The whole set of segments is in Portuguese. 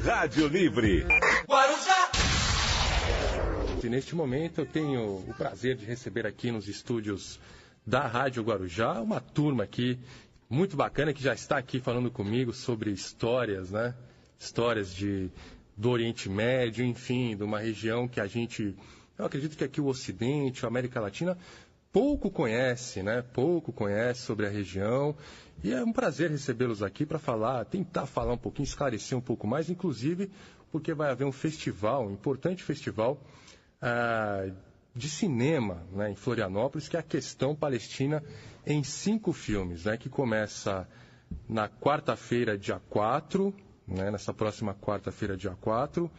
Rádio Livre. Guarujá. E neste momento eu tenho o prazer de receber aqui nos estúdios da Rádio Guarujá uma turma aqui muito bacana que já está aqui falando comigo sobre histórias, né? Histórias do Oriente Médio, enfim, de uma região que eu acredito que aqui o Ocidente, a América Latina, pouco conhece, né? Pouco conhece sobre a região. E é um prazer recebê-los aqui para tentar falar um pouquinho, esclarecer um pouco mais, inclusive porque vai haver um festival, um importante festival de cinema, né, em Florianópolis, que é a Questão Palestina em 5 filmes, né, que começa na quarta-feira, dia 4, né, nessa próxima quarta-feira, dia 4,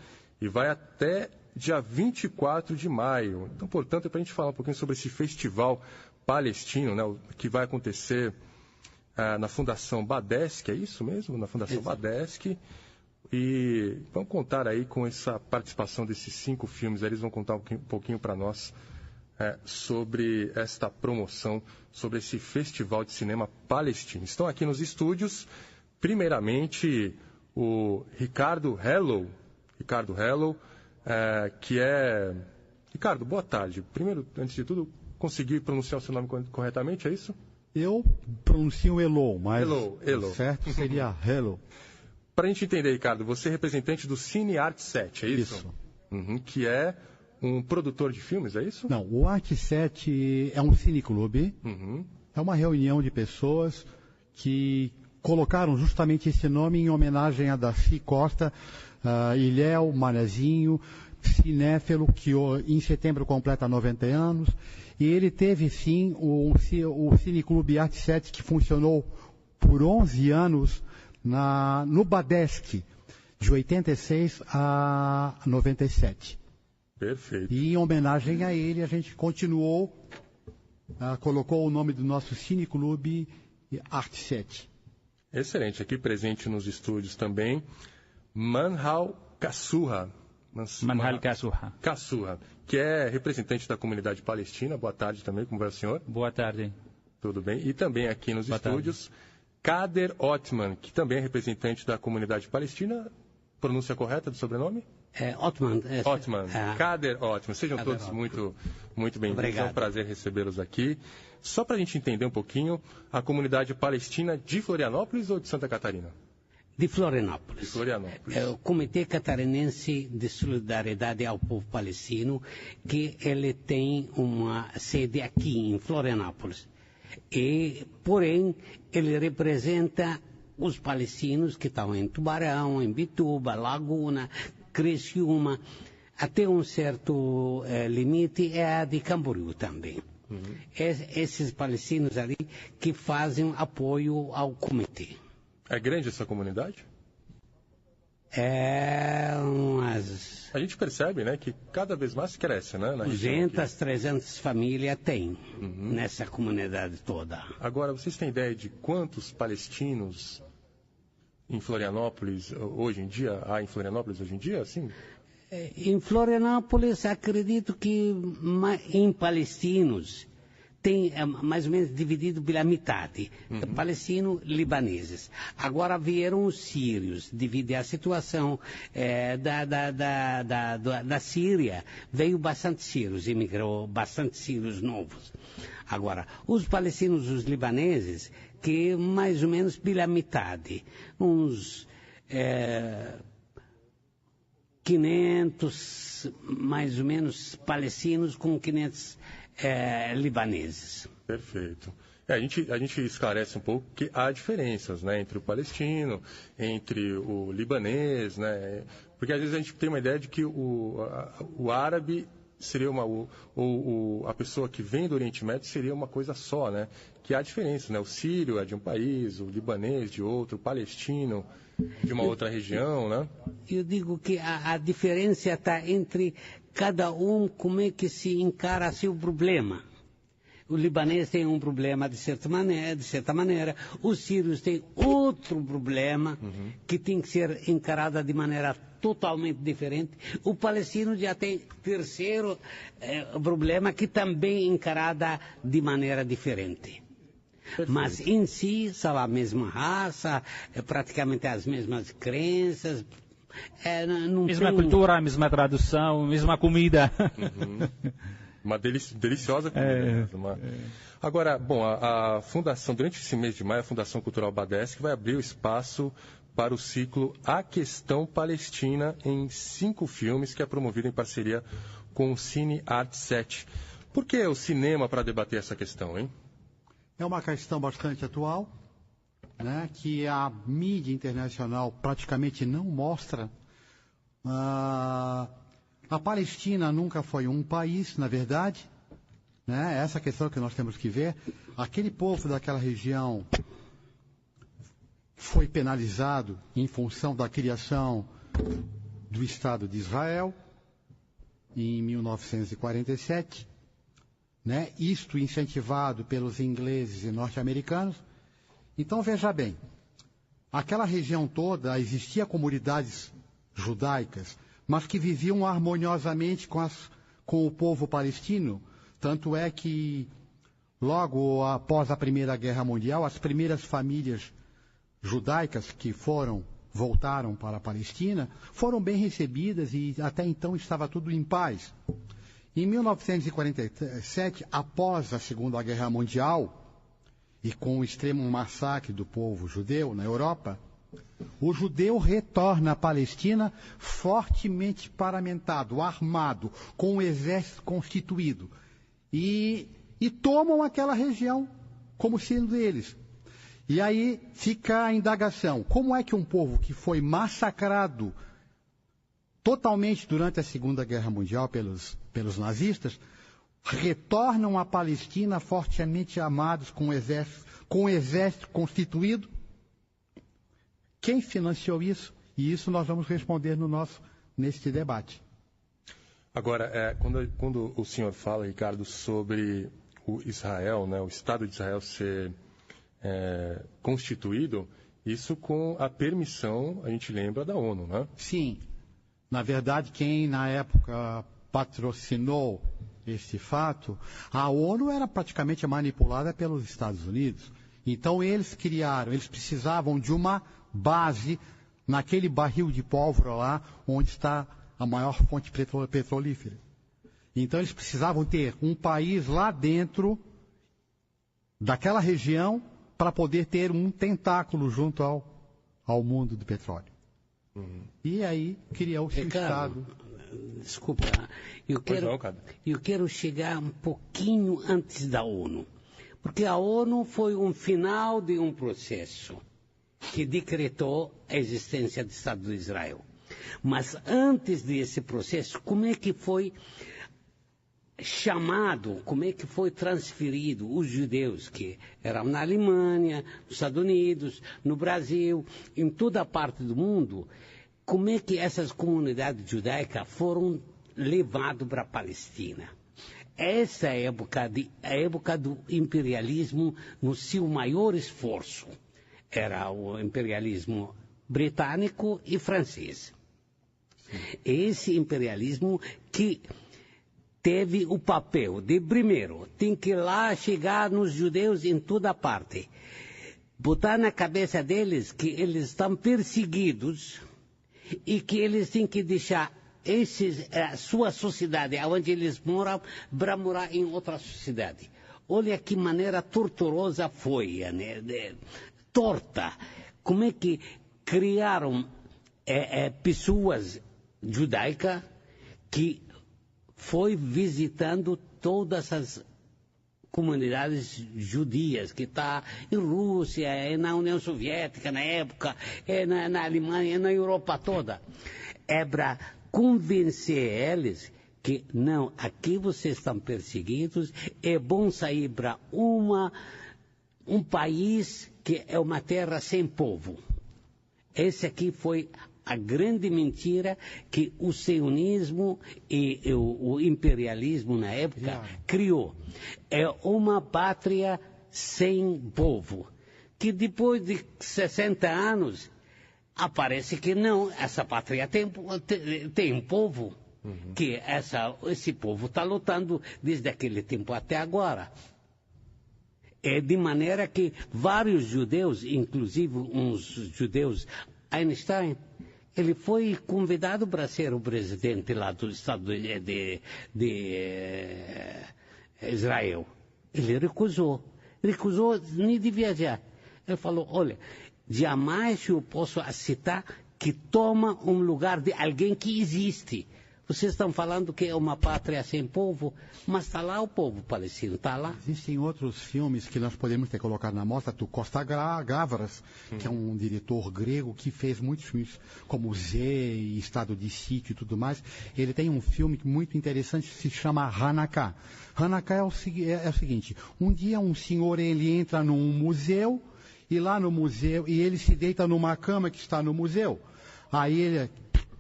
e vai até dia 24 de maio. Então, portanto, é para a gente falar um pouquinho sobre esse festival palestino, né, que vai acontecer na Fundação Badesc, é isso mesmo? Na Fundação Badesc. E vamos contar aí com essa participação desses 5 filmes. Eles vão contar um pouquinho para nós sobre esta promoção, sobre esse festival de cinema palestino. Estão aqui nos estúdios, primeiramente, o Ricardo Hello, que é... Ricardo, boa tarde. Primeiro, antes de tudo, consegui pronunciar o seu nome corretamente, é isso? Eu pronuncio Elo, mas Elo. certo seria Hello. Para a gente entender, Ricardo, você é representante do Cine Art 7, é isso? Isso. Uhum, que é um produtor de filmes, é isso? Não, o Art 7 é um cineclube, é uma reunião de pessoas que colocaram justamente esse nome em homenagem a Darcy Costa, Ilhéu, Manezinho, cinéfilo, que em setembro completa 90 anos, e ele teve sim o cineclube Art 7 que funcionou por 11 anos no Badesc, de 86 a 97. Perfeito. E em homenagem a ele, a gente continuou, colocou o nome do nosso cineclube Art 7. Excelente. Aqui presente nos estúdios também, Manhal Kassurra. Kassurra, que é representante da comunidade palestina. Boa tarde também, como vai o senhor? Boa tarde. Tudo bem. E também aqui nos estúdios, Kader Othman, que também é representante da comunidade palestina. Pronúncia correta do sobrenome? Othman. Kader Othman. Sejam todos muito bem-vindos. É um prazer recebê-los aqui. Só para a gente entender um pouquinho, a comunidade palestina de Florianópolis ou de Santa Catarina? De Florianópolis. De Florianópolis. É o Comitê Catarinense de Solidariedade ao Povo Palestino, que ele tem uma sede aqui em Florianópolis. Porém, ele representa os palestinos que estão em Tubarão, em Bituba, Laguna, Criciúma, até um certo limite é a de Camboriú também. Esses palestinos ali que fazem apoio ao comitê. É grande essa comunidade? A gente percebe, né, que cada vez mais cresce, né? 200, 300 famílias tem nessa comunidade toda. Agora, vocês têm ideia de quantos palestinos em Florianópolis hoje em dia, assim? Em Florianópolis, acredito que em palestinos tem mais ou menos dividido pela metade, palestino-libaneses. Agora vieram os sírios, devido à situação da Síria, veio bastante sírios, imigrou bastante sírios novos. Agora, os palestinos, os libaneses, que mais ou menos pela metade, uns 500, mais ou menos, palestinos com 500 libaneses. Perfeito. A gente esclarece um pouco que há diferenças, né, entre o palestino, entre o libanês, né, porque às vezes a gente tem uma ideia de que o árabe seria a pessoa que vem do Oriente Médio seria uma coisa só, né, que há diferença, né, o sírio é de um país, o libanês de outro, o palestino de uma outra região, né? Eu digo que a diferença está entre cada um, como é que se encara seu problema. O libanês tem um problema de certa maneira, os sírios têm outro problema que tem que ser encarado de maneira totalmente diferente. O palestino já tem terceiro problema que também é encarado de maneira diferente. Perfeito. Mas em si são a mesma raça, praticamente as mesmas crenças, Mesma cultura, mesma tradução, mesma comida. Uma deliciosa comida. Agora, bom, a Fundação, durante esse mês de maio, a Fundação Cultural Badeschi vai abrir o espaço para o ciclo A Questão Palestina em 5 filmes, que é promovido em parceria com o Cine Art 7. Por que o cinema para debater essa questão, hein? É uma questão bastante atual, né, que a mídia internacional praticamente não mostra. A Palestina nunca foi um país, na verdade, né? Essa questão que nós temos que ver. Aquele povo daquela região foi penalizado em função da criação do Estado de Israel em 1947, né? Isto incentivado pelos ingleses e norte-americanos. Então, veja bem, aquela região toda existia comunidades judaicas, mas que viviam harmoniosamente com o povo palestino. Tanto é que, logo após a Primeira Guerra Mundial, as primeiras famílias judaicas que voltaram para a Palestina, foram bem recebidas e até então estava tudo em paz. Em 1947, após a Segunda Guerra Mundial, e com o extremo massacre do povo judeu na Europa, o judeu retorna à Palestina fortemente paramentado, armado, com um exército constituído. E tomam aquela região como sendo deles. E aí fica a indagação: como é que um povo que foi massacrado totalmente durante a Segunda Guerra Mundial pelos nazistas, retornam à Palestina fortemente armados com um exército constituído? Quem financiou isso? E isso nós vamos responder neste debate. Agora, quando o senhor fala, Ricardo, sobre o Israel, né, o Estado de Israel ser constituído, isso com a permissão, a gente lembra, da ONU, né? Sim. Na verdade, quem na época patrocinou este fato, a ONU era praticamente manipulada pelos Estados Unidos. Então eles precisavam de uma base naquele barril de pólvora lá, onde está a maior fonte petrolífera. Então eles precisavam ter um país lá dentro daquela região para poder ter um tentáculo junto ao mundo do petróleo. E aí criou-se o Estado. Desculpa, eu quero chegar um pouquinho antes da ONU. Porque a ONU foi um final de um processo que decretou a existência do Estado de Israel. Mas antes desse processo, como é que foi chamado, como é que foi transferido os judeus que eram na Alemanha, nos Estados Unidos, no Brasil, em toda a parte do mundo, como é que essas comunidades judaicas foram levadas para a Palestina? Essa é a época do imperialismo no seu maior esforço. Era o imperialismo britânico e francês. Esse imperialismo que teve o papel de, primeiro, tem que lá chegar nos judeus em toda parte, botar na cabeça deles que eles estão perseguidos e que eles têm que deixar a sua sociedade, onde eles moram, para morar em outra sociedade. Olha que maneira torturosa foi, né? Torta. Como é que criaram pessoas judaicas que foi visitando todas as comunidades judias que está em Rússia, na União Soviética na época, na Alemanha, na Europa toda. É para convencer eles que não, aqui vocês estão perseguidos, é bom sair para um país que é uma terra sem povo. Esse aqui foi a grande mentira que o sionismo e o imperialismo na época criou. É uma pátria sem povo, que depois de 60 anos aparece que não, essa pátria tem povo, que esse povo está lutando desde aquele tempo até agora. É de maneira que vários judeus, inclusive uns judeus Einstein, Ele foi convidado para ser o presidente lá do Estado de Israel. Ele recusou nem de viajar. Ele falou, olha, jamais eu posso aceitar que toma um lugar de alguém que existe. Vocês estão falando que é uma pátria sem povo, mas está lá o povo palestino, está lá. Existem outros filmes que nós podemos ter colocado na mostra, do Costa Gavras, que é um diretor grego que fez muitos filmes, como Z, Estado de Sítio e tudo mais. Ele tem um filme muito interessante que se chama Hanukkah. Hanukkah é o seguinte, um dia um senhor ele entra num museu, e lá no museu, e ele se deita numa cama que está no museu. Aí ele,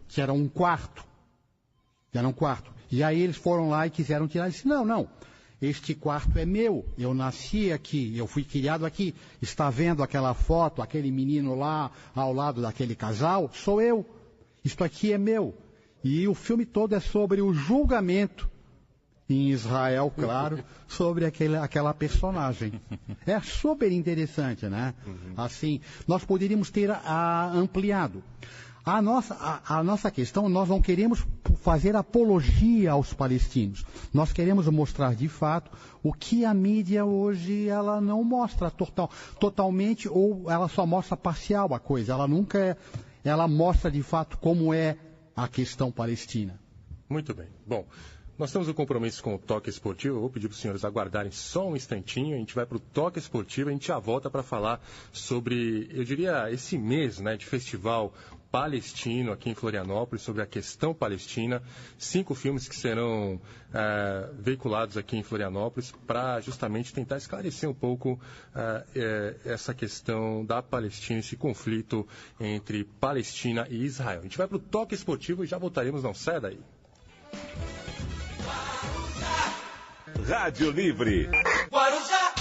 que era um quarto. E aí eles foram lá e quiseram tirar. Ele disse, não, este quarto é meu. Eu nasci aqui, eu fui criado aqui. Está vendo aquela foto, aquele menino lá ao lado daquele casal? Sou eu. Isto aqui é meu. E o filme todo é sobre o julgamento em Israel, claro, sobre aquela personagem. É super interessante, né? Assim, nós poderíamos ter ampliado. A nossa questão, nós não queremos fazer apologia aos palestinos. Nós queremos mostrar de fato o que a mídia hoje ela não mostra totalmente, ou ela só mostra parcial a coisa. Ela mostra de fato como é a questão palestina. Muito bem. Bom, nós temos um compromisso com o Toque Esportivo. Eu vou pedir para os senhores aguardarem só um instantinho. A gente vai para o Toque Esportivo e a gente já volta para falar sobre, eu diria, esse mês, né, de festival palestino aqui em Florianópolis, sobre a questão palestina. 5 filmes que serão veiculados aqui em Florianópolis para justamente tentar esclarecer um pouco essa questão da Palestina, esse conflito entre Palestina e Israel. A gente vai para o Toque Esportivo e já voltaremos, não saia daí. Rádio Livre. Guarujá.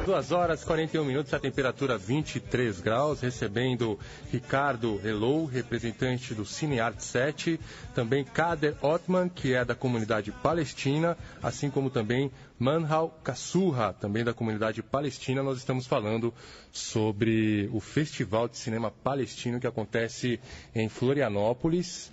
2h41, a temperatura 23 graus, recebendo Ricardo Helou, representante do Cinearte 7, também Kader Othman, que é da comunidade palestina, assim como também Manhal Kassurra, também da comunidade palestina. Nós estamos falando sobre o Festival de Cinema Palestino que acontece em Florianópolis.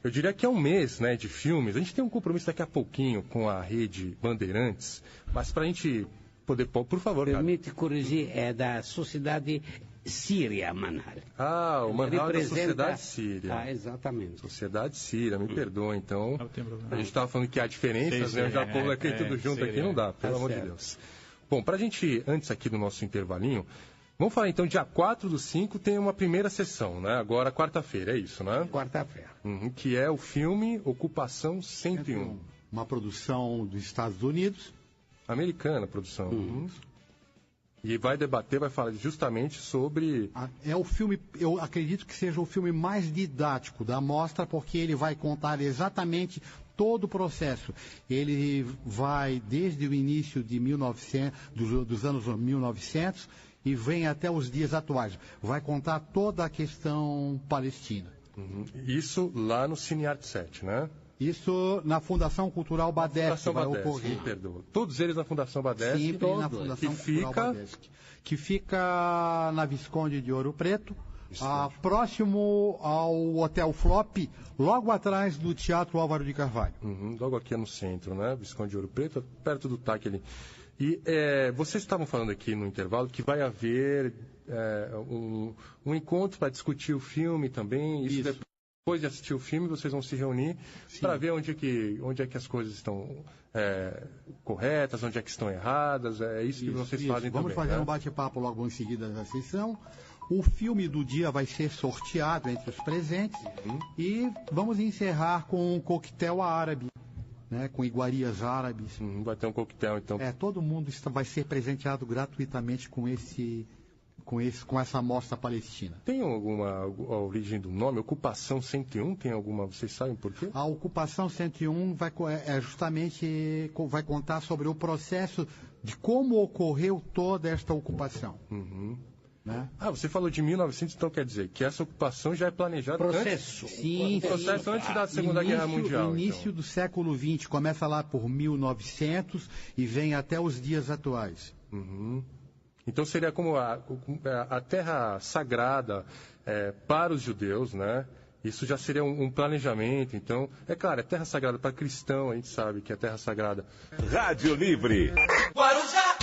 Eu diria que é um mês, né, de filmes. A gente tem um compromisso daqui a pouquinho com a rede Bandeirantes, mas para a gente poder... Por favor, permite corrigir, é da Sociedade Síria, Manhal. Ah, o Manhal é da Sociedade Síria. Ah, exatamente. Sociedade Síria, me perdoa, então. A gente estava falando que há diferenças, né? Eu já coloquei tudo junto aqui, não dá, pelo amor de Deus. Bom, para a gente, antes aqui do nosso intervalinho, vamos falar então, dia 4/5 tem uma primeira sessão, né? Agora, quarta-feira, é isso, né? Quarta-feira. Que é o filme Ocupação 101. Uma produção dos Estados Unidos. Americana a produção. E vai falar justamente sobre... É o filme, eu acredito que seja o filme mais didático da mostra, porque ele vai contar exatamente todo o processo. Ele vai desde o início de 1900, dos anos 1900 e vem até os dias atuais. Vai contar toda a questão palestina. Isso lá no Cinearte 7, né? Isso na Fundação Cultural Badeschi vai ocorrer. Perdoa. Todos eles na Fundação Badeschi. Sempre na Fundação Cultural Badeschi. Que fica na Visconde de Ouro Preto, próximo ao Hotel Flop, logo atrás do Teatro Álvaro de Carvalho. Logo aqui no centro, né? Visconde de Ouro Preto, perto do TAC ali. E vocês estavam falando aqui no intervalo que vai haver um encontro para discutir o filme também. Isso. Depois de assistir o filme, vocês vão se reunir para ver onde é que as coisas estão corretas, onde é que estão erradas. É isso que vocês fazem também. Vamos fazer um bate-papo logo em seguida da sessão. O filme do dia vai ser sorteado entre os presentes e vamos encerrar com um coquetel árabe, né, com iguarias árabes. Vai ter um coquetel, então. Todo mundo vai ser presenteado gratuitamente com essa mostra palestina. Tem alguma origem do nome? Ocupação 101, tem alguma? Vocês sabem por quê? A Ocupação 101 justamente vai contar sobre o processo de como ocorreu toda esta ocupação. Né? Você falou de 1900, então quer dizer que essa ocupação já é planejada antes? Sim, processo antes da Segunda Guerra Mundial. Início do século XX, começa lá por 1900 e vem até os dias atuais. Então seria como a terra sagrada para os judeus, né? Isso já seria um planejamento. Então, é claro, é terra sagrada para cristão, a gente sabe que é terra sagrada. Rádio Livre. Guarujá.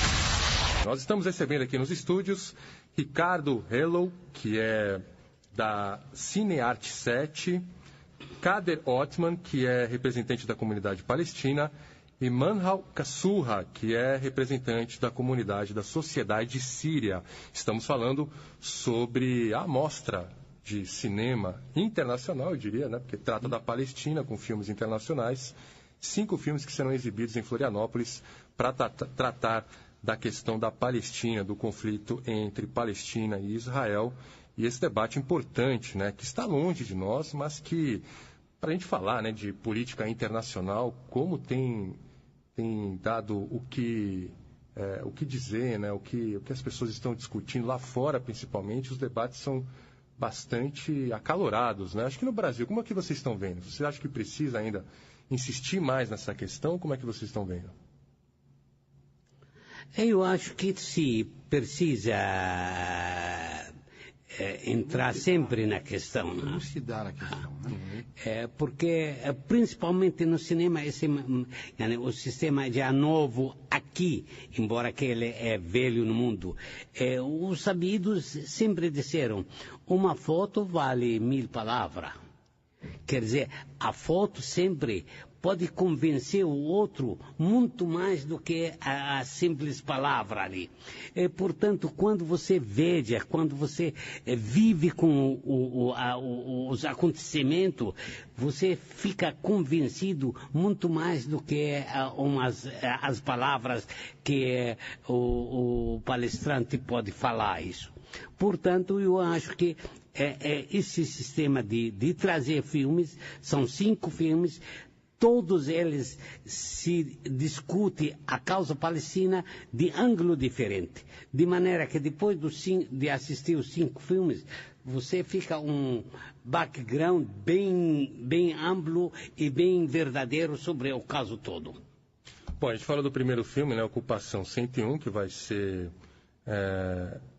Nós estamos recebendo aqui nos estúdios Ricardo Hello, que é da Cinearte 7, Kader Ottman, que é representante da comunidade palestina, e Manhal Kassurra, que é representante da comunidade da Sociedade Síria. Estamos falando sobre a mostra de cinema internacional, eu diria, né? Porque trata da Palestina, com filmes internacionais. 5 filmes que serão exibidos em Florianópolis para tratar da questão da Palestina, do conflito entre Palestina e Israel. E esse debate importante, né? Que está longe de nós, mas que, para a gente falar, né, de política internacional, como tem dado o que dizer, né? O que as pessoas estão discutindo lá fora, principalmente, os debates são bastante acalorados, né? Acho que no Brasil, como é que vocês estão vendo? Vocês acham que precisa ainda insistir mais nessa questão? Como é que vocês estão vendo? Eu acho que se precisa entrar sempre na questão. Né? Elucidar a questão. Né? Porque, principalmente no cinema, o sistema já novo aqui, embora que ele é velho no mundo, os sabidos sempre disseram, uma foto vale 1000 palavras. Quer dizer, a foto sempre pode convencer o outro muito mais do que a simples palavra ali. Portanto, quando você veja, quando você vive com os acontecimentos, você fica convencido muito mais do que as palavras que o palestrante pode falar isso. Portanto, eu acho que esse sistema de trazer filmes, são 5 filmes, todos eles se discute a causa palestina de ângulo diferente. De maneira que depois de assistir os 5 filmes, você fica um background bem amplo e bem verdadeiro sobre o caso todo. Bom, a gente fala do primeiro filme, né, Ocupação 101, que vai ser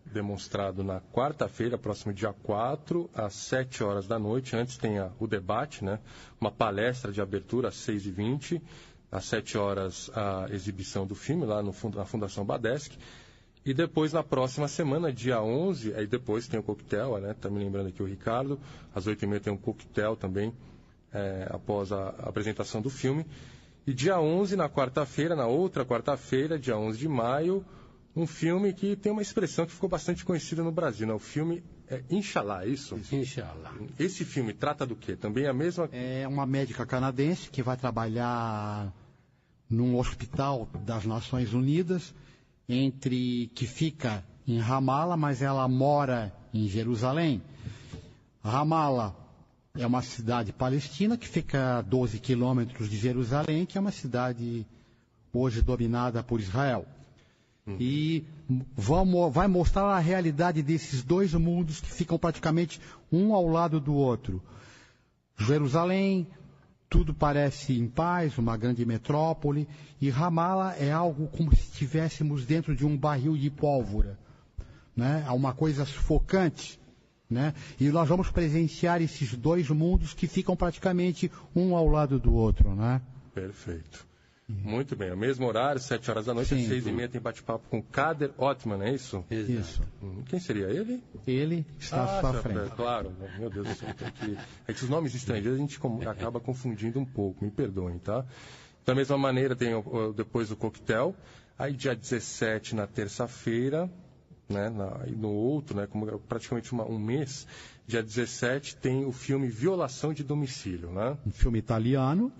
demonstrado na quarta-feira, próximo dia 4, às 7 horas da noite. Antes tem o debate, né? Uma palestra de abertura às 6h20, às 7 horas a exibição do filme lá na Fundação Badesc. E depois, na próxima semana, dia 11, aí depois tem o coquetel, né? Tá me lembrando aqui o Ricardo, às 8h30 tem um coquetel também, após a apresentação do filme. E dia 11, na quarta-feira, na outra quarta-feira, dia 11 de maio, um filme que tem uma expressão que ficou bastante conhecida no Brasil, né? O filme é Inshallah, é isso? Inshallah. Esse filme trata do quê? Também a mesma... É uma médica canadense que vai trabalhar num hospital das Nações Unidas, que fica em Ramallah, mas ela mora em Jerusalém. Ramallah é uma cidade palestina que fica a 12 quilômetros de Jerusalém, que é uma cidade hoje dominada por Israel. E vai mostrar a realidade desses 2 mundos que ficam praticamente um ao lado do outro. Jerusalém, tudo parece em paz, uma grande metrópole, e Ramallah é algo como se estivéssemos dentro de um barril de pólvora, né? É uma coisa sufocante, né? E nós vamos presenciar esses 2 mundos que ficam praticamente um ao lado do outro, né? Perfeito. Muito bem, é o mesmo horário, 7 horas da noite, às 6h30 tem bate-papo com Kader Ottman, é isso? Isso. Quem seria ele? Ele está à sua frente. Claro, meu Deus do céu. Os nomes estrangeiros a gente acaba confundindo um pouco, me perdoem, tá? Da mesma maneira tem depois o coquetel, aí dia 17 na terça-feira, né, e no outro, né, como praticamente um mês, dia 17 tem o filme Violação de Domicílio, né? Um filme italiano.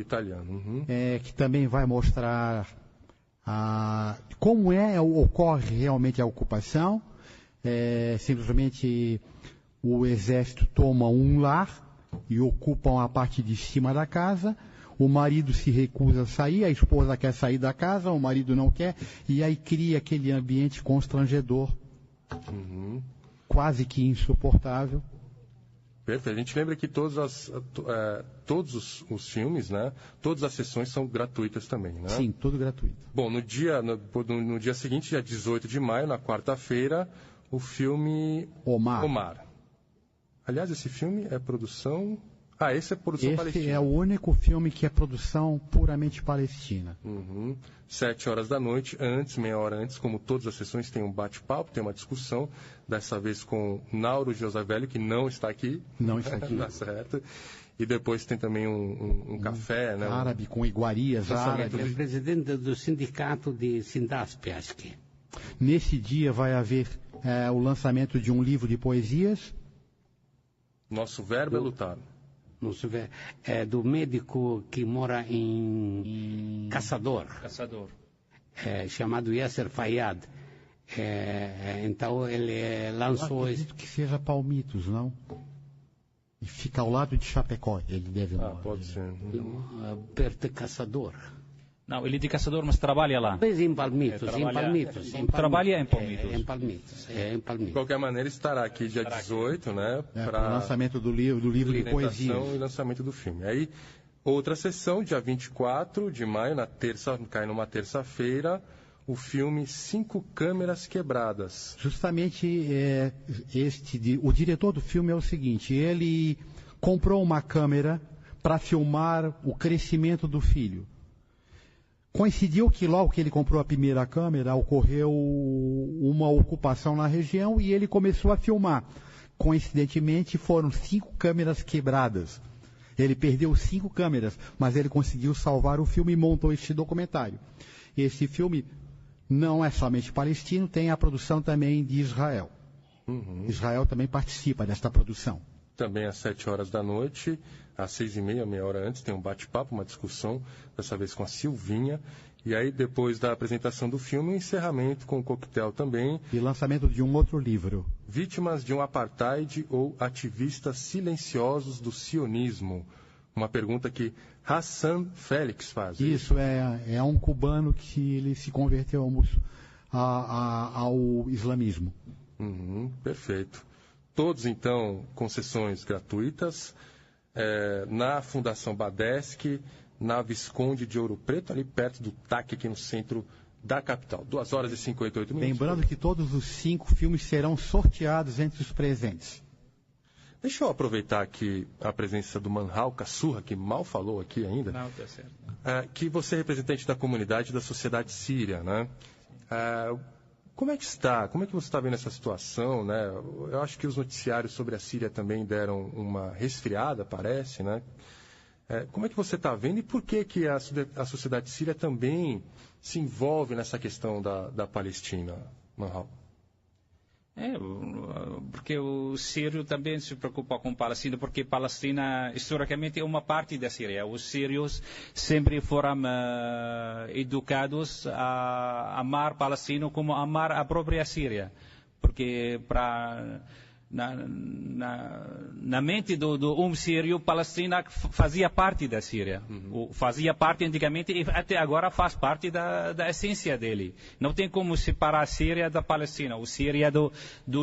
Que também vai mostrar como ocorre realmente a ocupação. Simplesmente o exército toma um lar e ocupam a parte de cima da casa. O marido se recusa a sair, a esposa quer sair da casa, o marido não quer, e aí cria aquele ambiente constrangedor, quase que insuportável. Perfeito. A gente lembra que todos os filmes, né? Todas as sessões são gratuitas também, né? Sim, tudo gratuito. Bom, no dia seguinte, dia 18 de maio, na quarta-feira, o filme Omar. Aliás, esse filme é produção... esse é produção palestina. Esse é o único filme que é produção puramente palestina. 7 horas da noite, meia hora antes, como todas as sessões, tem um bate-papo, tem uma discussão, dessa vez com Nauro Josavelli, que não está aqui. Não está aqui. Tá certo. E depois tem também um café, né? Árabe, com iguarias árabes. É presidente do sindicato de Sindasp, acho que. Nesse dia vai haver o lançamento de um livro de poesias. Nosso verbo é lutar. É do médico que mora em Caçador. Chamado Yasser Fayyad. Então ele lançou... Eu acredito que seja Palmitos, não? E fica ao lado de Chapecó, ele deve morar. Pode ser. Perto de Caçador. Não, ele é de Caçador, mas trabalha lá. Mas em Palmitos, Trabalha em Palmitos. Em Palmitos. De qualquer maneira, estará aqui dia 18, né? Para o lançamento do livro de poesia. E lançamento do filme. Aí, outra sessão, dia 24 de maio, cai numa terça-feira, o filme 5 Câmeras Quebradas. Justamente, o diretor do filme é o seguinte, ele comprou uma câmera para filmar o crescimento do filho. Coincidiu que logo que ele comprou a primeira câmera, ocorreu uma ocupação na região e ele começou a filmar. Coincidentemente, foram 5 câmeras quebradas. Ele perdeu 5 câmeras, mas ele conseguiu salvar o filme e montou este documentário. Esse filme não é somente palestino, tem a produção também de Israel. Israel também participa desta produção. Também às 7 horas da noite, às 6h30, meia hora antes, tem um bate-papo, uma discussão, dessa vez com a Silvinha. E aí, depois da apresentação do filme, um encerramento com um coquetel também. E lançamento de um outro livro. Vítimas de um apartheid ou ativistas silenciosos do sionismo? Uma pergunta que Hassan Félix faz. Isso, é um cubano que ele se converteu ao islamismo. Perfeito. Todos, então, com sessões gratuitas, na Fundação Badesc, na Visconde de Ouro Preto, ali perto do TAC, aqui no centro da capital. 2h58 minutos. Lembrando que todos os 5 filmes serão sorteados entre os presentes. Deixa eu aproveitar aqui a presença do Manhal Kassurra, que mal falou aqui ainda. Não, tá certo. Que você é representante da comunidade da sociedade síria, né? Como é que você está vendo essa situação, né? Eu acho que os noticiários sobre a Síria também deram uma resfriada, parece, né? Como é que você está vendo e por que a sociedade síria também se envolve nessa questão da Palestina, Manhal? Porque o sírio também se preocupa com Palestina, porque Palestina historicamente é uma parte da Síria. Os sírios sempre foram educados a amar Palestina como amar a própria Síria, porque na mente do sírio, Palestina fazia parte da Síria. Fazia parte antigamente e até agora faz parte da essência dele. Não tem como separar a Síria da Palestina, o Síria do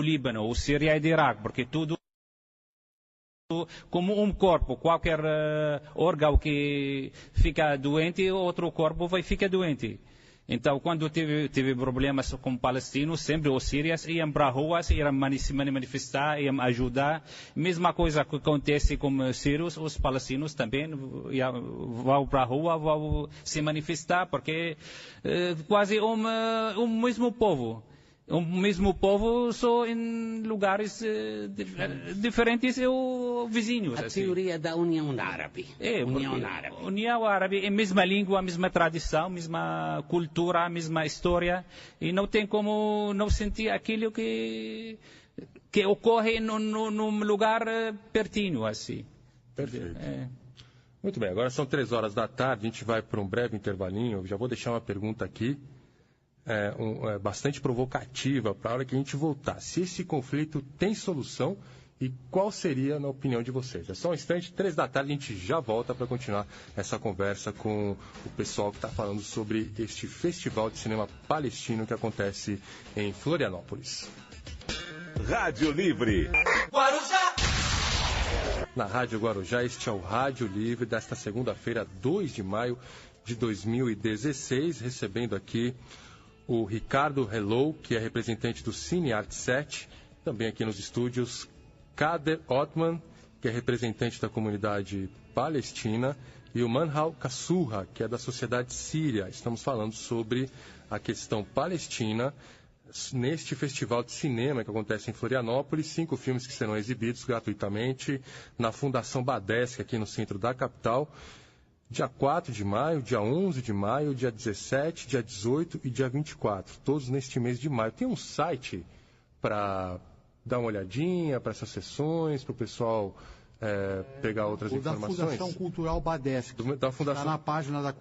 Líbano, o Síria do Iraque, porque tudo como um corpo. Qualquer órgão que fica doente, outro corpo vai ficar doente. Então, quando teve problemas com palestinos, sempre os sírios iam para a rua, iam se manifestar, iam ajudar. Mesma coisa que acontece com os sírios, os palestinos também vão para a rua, vão se manifestar, porque quase o mesmo povo. O mesmo povo, só em lugares diferentes ou vizinhos. A teoria da União Árabe. União Árabe é a mesma língua, a mesma tradição, a mesma cultura, a mesma história. E não tem como não sentir aquilo que ocorre num lugar pertinho, assim. Perfeito. Muito bem, agora são 3 horas da tarde, a gente vai para um breve intervalinho. Eu já vou deixar uma pergunta aqui. Bastante provocativa para a hora que a gente voltar. Se esse conflito tem solução e qual seria, na opinião de vocês? É só um instante, 3 da tarde, a gente já volta para continuar essa conversa com o pessoal que está falando sobre este festival de cinema palestino que acontece em Florianópolis. Rádio Livre. Guarujá. na Rádio Guarujá. Este é o Rádio Livre desta segunda-feira, 2 de maio de 2016, recebendo aqui o Ricardo Hello, que é representante do Cine Arte 7, também aqui nos estúdios, Kader Othman, que é representante da comunidade palestina, e o Manhal Kassurra, que é da sociedade síria. Estamos falando sobre a questão palestina neste festival de cinema que acontece em Florianópolis. 5 filmes que serão exibidos gratuitamente na Fundação Badesc, aqui no centro da capital, dia 4 de maio, dia 11 de maio, dia 17, dia 18 e dia 24, todos neste mês de maio. Tem um site para dar uma olhadinha para essas sessões, para o pessoal pegar outras informações? Da Fundação Cultural Badesc. Está na página da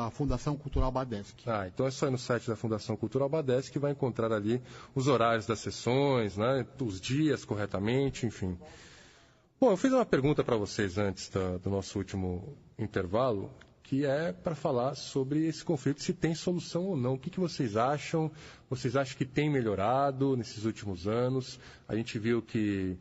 Fundação Cultural Badesc. Então é só ir no site da Fundação Cultural Badesc que vai encontrar ali os horários das sessões, né, os dias corretamente, enfim. Bom, eu fiz uma pergunta para vocês antes do nosso último intervalo, que é para falar sobre esse conflito, se tem solução ou não. O que vocês acham? Vocês acham que tem melhorado nesses últimos anos? A gente viu que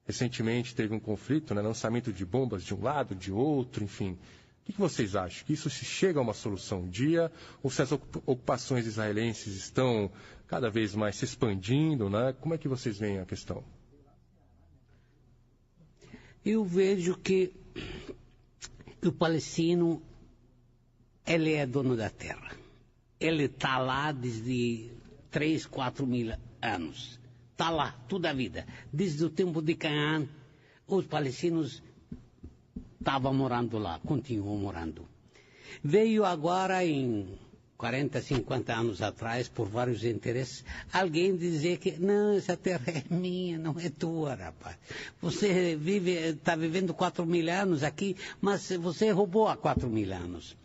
recentemente teve um conflito, né, lançamento de bombas de um lado, de outro, enfim. O que vocês acham? Que isso se chega a uma solução um dia? Ou se as ocupações israelenses estão cada vez mais se expandindo, né? Como é que vocês veem a questão? Eu vejo que o palestino, ele é dono da terra. Ele está lá desde 3, 4 mil anos. Está lá toda a vida. Desde o tempo de Canaã, os palestinos estavam morando lá, continuam morando. Veio agora, em 40, 50 anos atrás, por vários interesses, alguém dizer que não, essa terra é minha, não é tua, rapaz. Você está vivendo 4 mil anos aqui, mas você roubou há 4 mil anos.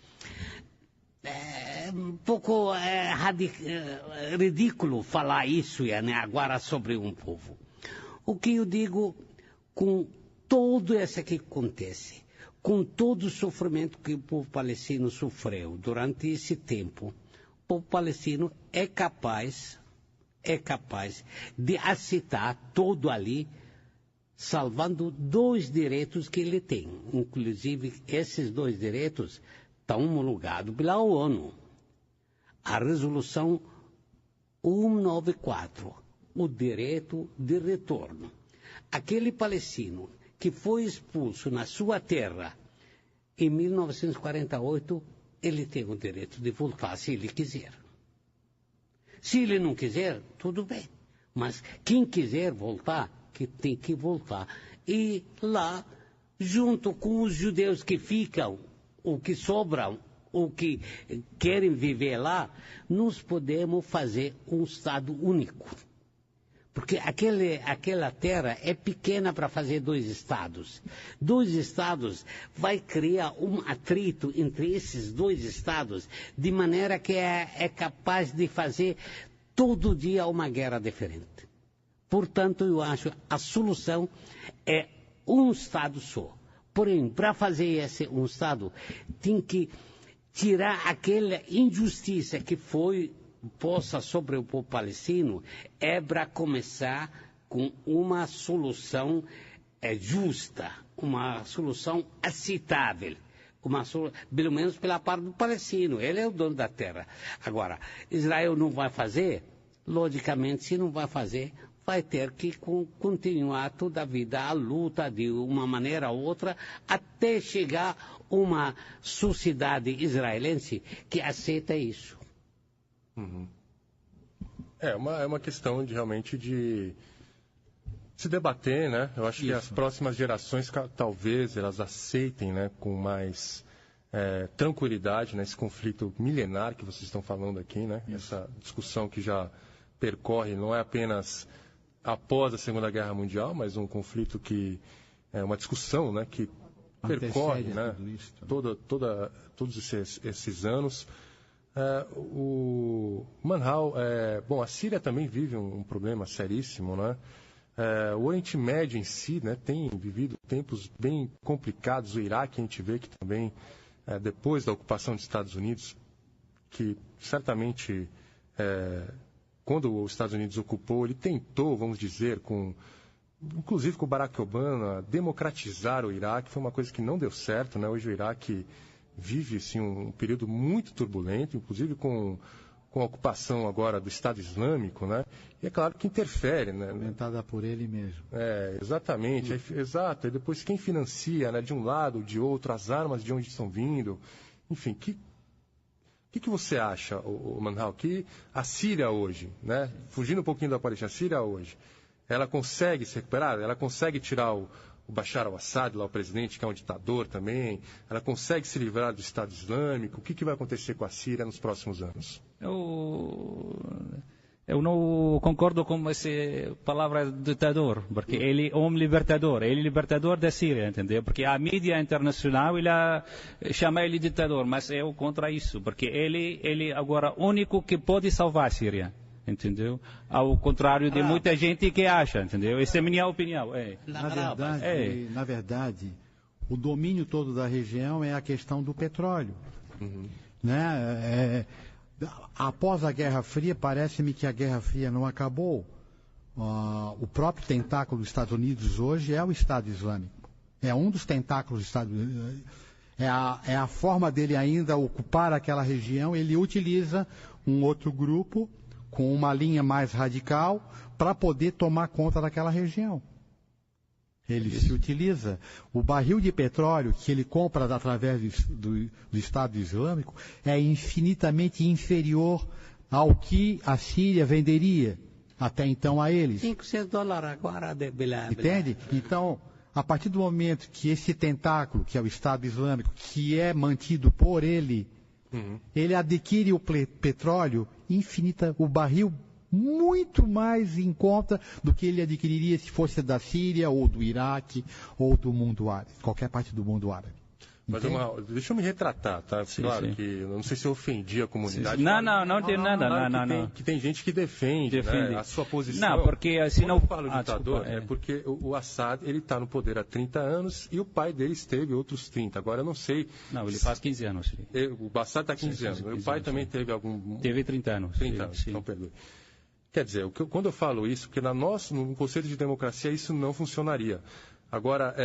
É um pouco ridículo falar isso, né, agora sobre um povo. O que eu digo, com tudo isso que acontece, com todo o sofrimento que o povo palestino sofreu durante esse tempo, o povo palestino é capaz de aceitar todo ali, salvando 2 direitos que ele tem. Inclusive, esses 2 direitos estão homologados pela ONU. A resolução 194, o direito de retorno. Aquele palestino que foi expulso na sua terra em 1948, ele tem o direito de voltar se ele quiser. Se ele não quiser, tudo bem. Mas quem quiser voltar, que tem que voltar. E lá, junto com os judeus que ficam, o que sobram, o que querem viver lá, nós podemos fazer um Estado único. Porque aquela terra é pequena para fazer 2 estados. 2 estados vai criar um atrito entre esses 2 estados, de maneira que é capaz de fazer todo dia uma guerra diferente. Portanto, eu acho que a solução é um Estado só. Porém, para fazer esse um Estado, tem que tirar aquela injustiça que foi posta sobre o povo palestino, para começar com uma solução justa, uma solução aceitável, pelo menos pela parte do palestino. Ele é o dono da terra. Agora, Israel não vai fazer? Logicamente, se não vai fazer, vai ter que continuar toda a vida a luta de uma maneira ou outra até chegar uma sociedade israelense que aceita isso. Uhum. É uma questão de realmente de se debater, né? Eu acho que as próximas gerações talvez elas aceitem, né, com mais tranquilidade, né, esse conflito milenar que vocês estão falando aqui, né? Essa discussão que já percorre não é apenas após a Segunda Guerra Mundial, mas um conflito que é uma discussão, né, que percorre, né, todos esses anos. O Manhal, bom, a Síria também vive um problema seríssimo, né? O Oriente Médio em si, né, tem vivido tempos bem complicados. O Iraque, a gente vê que também, depois da ocupação dos Estados Unidos, que certamente, quando os Estados Unidos ocupou, ele tentou, vamos dizer, com inclusive com o Barack Obama, democratizar o Iraque, foi uma coisa que não deu certo, né? Hoje o Iraque vive assim, um período muito turbulento, inclusive com a ocupação agora do Estado Islâmico, né? E é claro que interfere, né? Inventada por ele mesmo. Exatamente, exato. E depois quem financia, né, de um lado ou de outro, as armas de onde estão vindo, enfim, o que você acha, Manhal, que a Síria hoje, né, fugindo um pouquinho da Palestina, a Síria hoje, ela consegue se recuperar? Ela consegue tirar o Bashar al-Assad, lá o presidente, que é um ditador também? Ela consegue se livrar do Estado Islâmico? O que vai acontecer com a Síria nos próximos anos? Eu não concordo com essa palavra ditador, porque ele é um libertador, ele é libertador da Síria, entendeu? Porque a mídia internacional chama ele ditador, mas eu contra isso, porque ele agora o único que pode salvar a Síria, entendeu? Ao contrário de muita gente que acha, entendeu? Essa é a minha opinião. Na verdade, o domínio todo da região é a questão do petróleo, né? Após a Guerra Fria, parece-me que a Guerra Fria não acabou. O próprio tentáculo dos Estados Unidos hoje é o Estado Islâmico. É um dos tentáculos do Estado Unidos. É a forma dele ainda ocupar aquela região. Ele utiliza um outro grupo com uma linha mais radical para poder tomar conta daquela região. Ele se utiliza. O barril de petróleo que ele compra através do Estado Islâmico é infinitamente inferior ao que a Síria venderia até então a eles. $500 agora. Entende? Então, a partir do momento que esse tentáculo, que é o Estado Islâmico, que é mantido por ele, ele adquire o petróleo o barril muito mais em conta do que ele adquiriria se fosse da Síria, ou do Iraque, ou do mundo árabe, qualquer parte do mundo árabe. Mas deixa eu me retratar, tá? Sim, claro sim. que eu não sei se eu ofendi a comunidade. Não tem nada. Não. Que tem gente que defende. Né, a sua posição. Não, porque assim quando não... eu falo ditador, desculpa, é porque o Assad, ele está no poder há 30 anos e o pai dele esteve outros 30. Agora eu não sei... Não, ele faz 15 anos. O Assad está 15 anos. O pai também teve algum... Teve 30 anos. 30 anos, então perdoe. Quer dizer, quando eu falo isso, porque no conceito de democracia isso não funcionaria. Agora,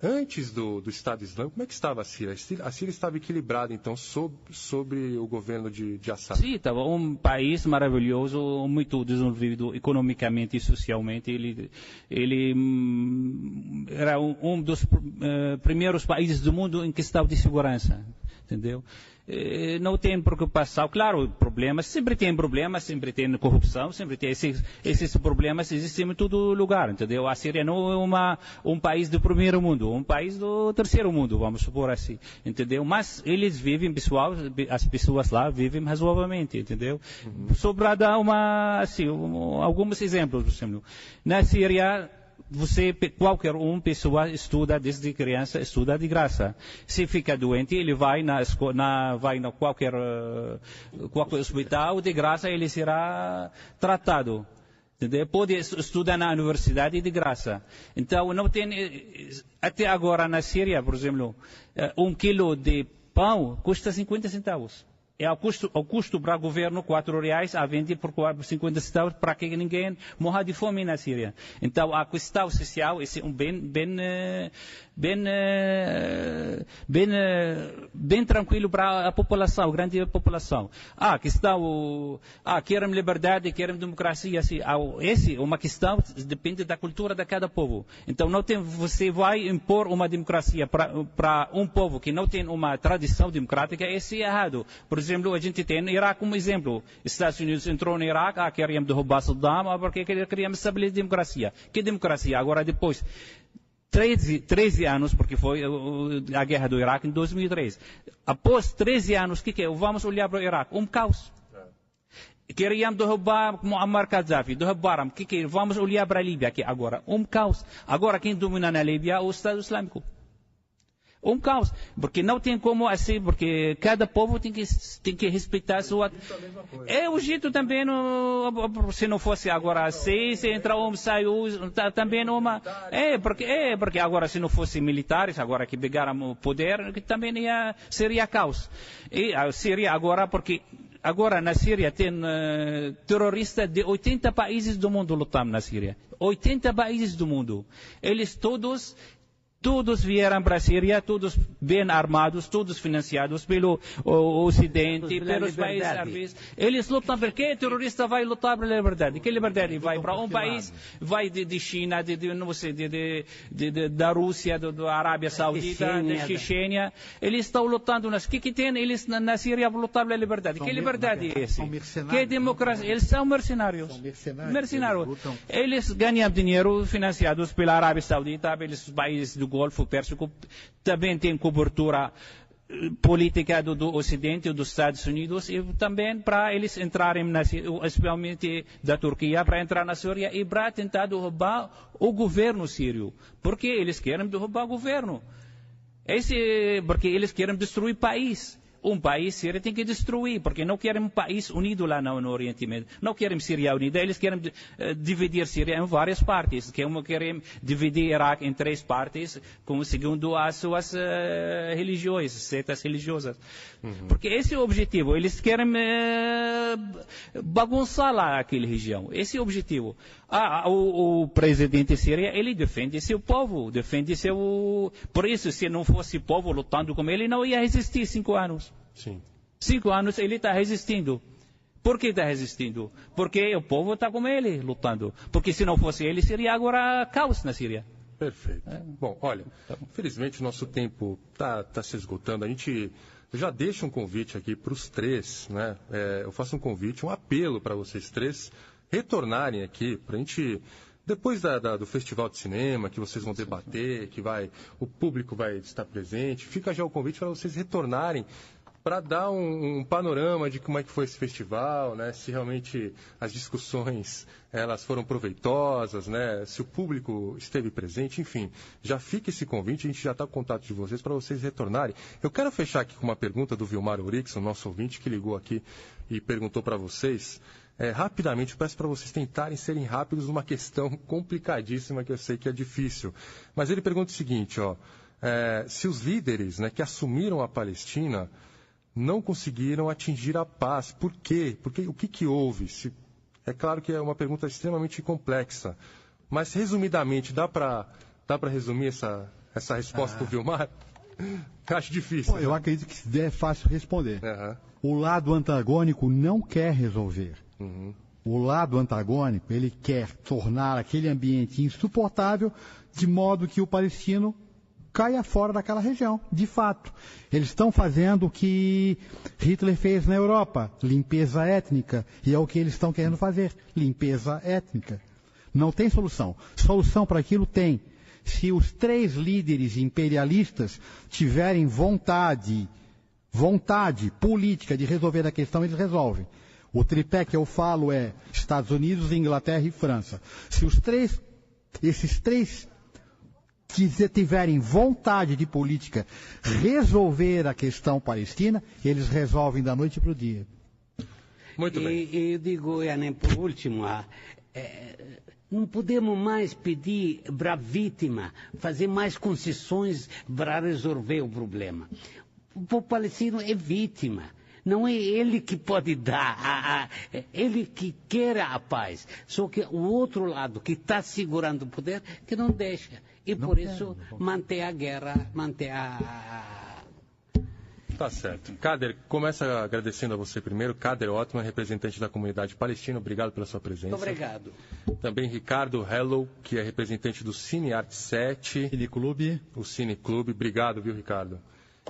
antes do Estado Islâmico, como é que estava a Síria? A Síria estava equilibrada, então, sobre o governo de Assad? Sim, estava um país maravilhoso, muito desenvolvido economicamente e socialmente. Ele era um dos primeiros países do mundo em questão de segurança, entendeu? Não tem preocupação, claro, problemas, sempre tem corrupção, sempre tem esses problemas, existem em todo lugar, entendeu? A Síria não é um país do primeiro mundo, um país do terceiro mundo, vamos supor assim, entendeu? Mas eles vivem, as pessoas lá vivem razoavelmente, entendeu? Só para dar alguns exemplos, por exemplo. Na Síria, qualquer pessoa estuda desde criança, estuda de graça. Se fica doente, ele vai vai na qualquer hospital de graça, ele será tratado. Entendeu? Pode estudar na universidade de graça. Então, não tem, até agora na Síria, por exemplo, 1 quilo de pão custa 50 centavos. O custo para o governo, R$4 a vender por 50 centavos para que ninguém morra de fome na Síria. Então, a questão social é bem tranquilo para a população, a grande população. Querem liberdade, querem democracia. Essa é uma questão que depende da cultura de cada povo. Então, você vai impor uma democracia para um povo que não tem uma tradição democrática, isso é errado. Por exemplo, a gente tem no Iraque como exemplo. Estados Unidos entrou no Iraque, queriam derrubar Saddam, porque queriam estabelecer democracia. Que democracia? Agora, depois 13 anos, porque foi a guerra do Iraque em 2003. Após 13 anos, o que é? Vamos olhar para o Iraque. Um caos. Queriam derrubar Muammar Gaddafi, derrubaram. Vamos olhar para a Líbia, aqui agora. Um caos. Agora, quem domina na Líbia é o Estado Islâmico. Um caos, porque não tem como assim, porque cada povo tem que respeitar a sua... O Egito também, se não fosse agora assim, se entra saiu, também porque agora se não fossem militares, agora que pegaram o poder, também seria caos. E a Síria agora, porque agora na Síria tem terroristas de 80 países do mundo lutando na Síria. 80 países do mundo. Eles todos vieram para a Síria, todos bem armados, todos financiados pelo Ocidente, pelos países árabes. Eles lutam porque terrorista vai lutar pela liberdade. Que liberdade? Vai para um país, vai de China, não sei, da Rússia, da Arábia Saudita, da Chechênia. Eles estão lutando. O que tem? Eles na Síria vão lutar pela liberdade. Que liberdade é essa? Que democracia? Eles são mercenários. Mercenários. Eles ganham dinheiro financiados pela Arábia Saudita, pelos países do Golfo Pérsico, também tem cobertura política do Ocidente, dos Estados Unidos, e também para eles entrarem, especialmente da Turquia, para entrar na Síria e para tentar derrubar o governo sírio. Porque eles querem derrubar o governo. Porque eles querem destruir o país. Um país sírio tem que destruir, porque não querem um país unido lá no Oriente Médio. Não querem Síria unida, eles querem dividir Síria em várias partes. Querem dividir Iraque em 3 partes, segundo as suas religiões, setas religiosas. Porque esse é o objetivo. Eles querem bagunçar lá aquela região. Esse é o objetivo. O presidente sírio, ele defende seu povo, defende seu... Por isso, se não fosse povo lutando com ele, não ia resistir 5 anos. Sim. 5 anos ele está resistindo. Por que está resistindo? Porque o povo está com ele, lutando. Porque se não fosse ele, seria agora caos na Síria. Perfeito. Bom, olha, infelizmente o nosso tempo está se esgotando. Eu já deixo um convite aqui para os 3, né? Eu faço um convite, um apelo para vocês 3 retornarem aqui, para a gente, depois do Festival de Cinema, que vocês vão debater, o público vai estar presente, fica já o convite para vocês retornarem, para dar um panorama de como é que foi esse festival, né? Se realmente as discussões elas foram proveitosas, né? Se o público esteve presente, enfim, já fica esse convite, a gente já está com contato de vocês para vocês retornarem. Eu quero fechar aqui com uma pergunta do Vilmar Ourix, nosso ouvinte, que ligou aqui e perguntou para vocês. Rapidamente, peço para vocês tentarem serem rápidos numa questão complicadíssima que eu sei que é difícil. Mas ele pergunta o seguinte, se os líderes, né, que assumiram a Palestina não conseguiram atingir a paz, por quê? O que houve? É claro que é uma pergunta extremamente complexa, mas resumidamente, dá para resumir essa resposta do Vilmar? Eu acho difícil. Eu acredito que é fácil responder. O lado antagônico não quer resolver. O lado antagônico, ele quer tornar aquele ambiente insuportável de modo que o palestino caia fora daquela região, de fato. Eles estão fazendo o que Hitler fez na Europa, limpeza étnica, e é o que eles estão querendo fazer, limpeza étnica. Não tem solução. Solução para aquilo tem. Se os 3 líderes imperialistas tiverem vontade política de resolver a questão, eles resolvem. O tripé que eu falo é Estados Unidos, Inglaterra e França. Se esses três que tiverem vontade de política resolver a questão palestina, eles resolvem da noite para o dia. Muito bem. Eu digo, por último, não podemos mais pedir para a vítima fazer mais concessões para resolver o problema. O povo palestino é vítima. Não é ele que pode dar, ele que quer a paz. Só que o outro lado que está segurando o poder, que não deixa. E não por isso manter a guerra, manter a... Tá certo. Kader, começa agradecendo a você primeiro. Kader Ottman, representante da comunidade palestina, obrigado pela sua presença. Muito obrigado. Também Ricardo Hello, que é representante do Cine Arte 7. Cineclube. O Cineclube. Obrigado, viu, Ricardo?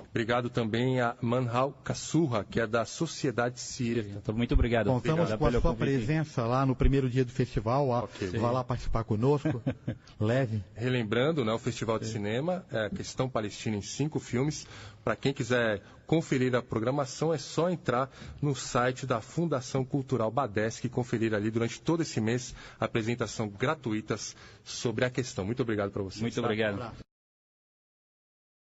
Obrigado também a Manhal Kassurra, que é da Sociedade Síria. Muito obrigado. Contamos com a sua presença lá no primeiro dia do festival. Vá lá participar conosco. Leve. Relembrando, né, o Festival de Cinema, Questão Palestina em 5 filmes. Para quem quiser conferir a programação, é só entrar no site da Fundação Cultural Badesc e conferir ali durante todo esse mês apresentação gratuitas sobre a questão. Muito obrigado para vocês. Muito obrigado.